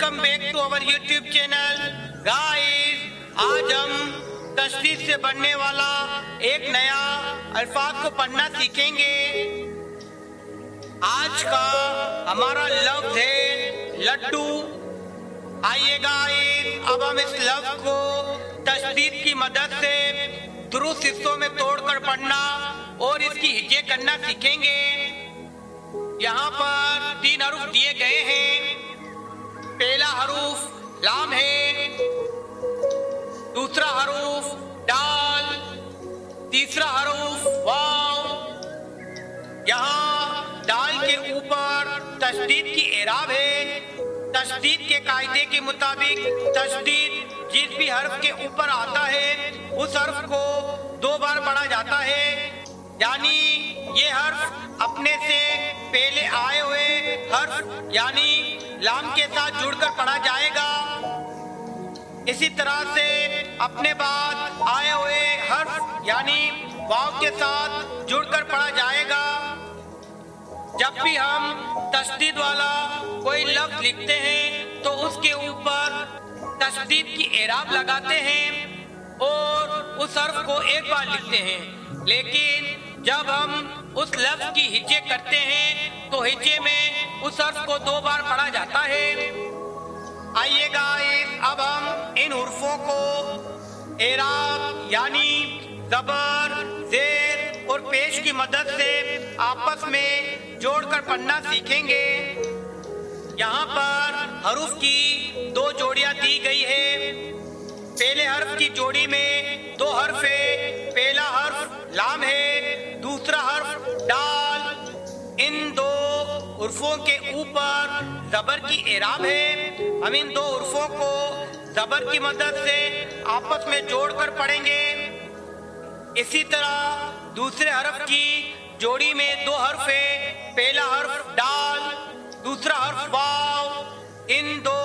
Welcome back to our YouTube channel. Guys, आज हम तशदीद से बनने वाला एक नया अल्फाज को पढ़ना सीखेंगे। आज का हमारा लफ्ज है लड्डू। आइए गाइस, अब हम इस लफ्ज को तशदीद की मदद से दुरुस्त हिस्सों में तोड़कर पढ़ना और इसकी हिज्जे करना सीखेंगे। यहाँ पर 3 हरूफ दिए गए हैं। पहला हरूफ लाम है, दूसरा हरूफ दाल, तीसरा हरूफ वाव। यहाँ दाल के ऊपर तशदीद की एराब है। तशदीद के कायदे के मुताबिक तशदीद जिस भी हर्फ के ऊपर आता है उस हर्फ को 2 बार पढ़ा जाता है, यानी ये हर्फ अपने से पहले आए हुए हर्फ यानी लाम के साथ जुड़कर पढ़ा जाएगा। इसी तरह से अपने बाद आए हुए हर्फ यानी वाव के साथ जुड़कर पढ़ा जाएगा। जब भी हम तशदीद वाला कोई लफ्ज लिखते हैं तो उसके ऊपर तशदीद की एराब लगाते हैं और उस हर्फ को एक बार लिखते हैं, लेकिन जब हम उस लफ्ज की हिज्जे करते हैं तो हिज्जे में उस हर्फ को 2 बार पढ़ा जाता है। आइए गाइस, अब हम इन हुर्फों को एराब यानी ज़बर, ज़ेर और पेश की मदद से आपस में जोड़कर पढ़ना सीखेंगे। यहाँ पर हरूफ की 2 जोड़ियाँ दी गई है। पहले हर्फ की जोड़ी में 2 हर्फ है। पहला हर्फ लाम है, दूसरा हर्फ दाल। इन 2 हुर्फों के ऊपर ज़बर की एराब है। हम इन 2 हुर्फों को ज़बर की मदद से आपस में जोड़कर पढ़ेंगे। इसी तरह दूसरे हर्फ की जोड़ी में 2 हर्फ है। पहला हर्फ दाल, दूसरा हर्फ वाव। इन 2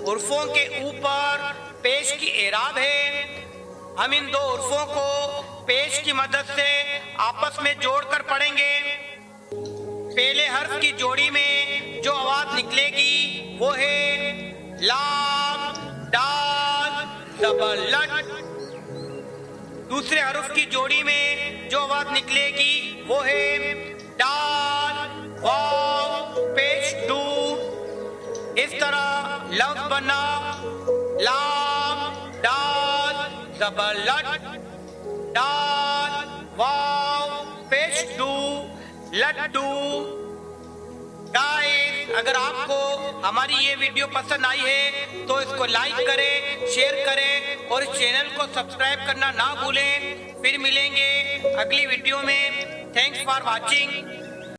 हुर्फों के ऊपर पेश की एराब है। हम इन 2 हुर्फों को पेश की मदद से आपस में जोड़कर पढ़ेंगे। पहले हर्फ की जोड़ी में जो आवाज निकलेगी वो है लाम, दाल, ज़बर लट। दूसरे हर्फ की जोड़ी में जो आवाज निकलेगी वो है दाल, वाव, पेश दू। इस तरह लफ्ज बना लाम, दाल, ज़बर लट, दाल, वाव, पेश दू, लड्डू। गाइस, अगर आपको हमारी ये वीडियो पसंद आई है तो इसको लाइक करें, शेयर करें और इस चैनल को सब्सक्राइब करना ना भूलें। फिर मिलेंगे अगली वीडियो में। Thanks for watching.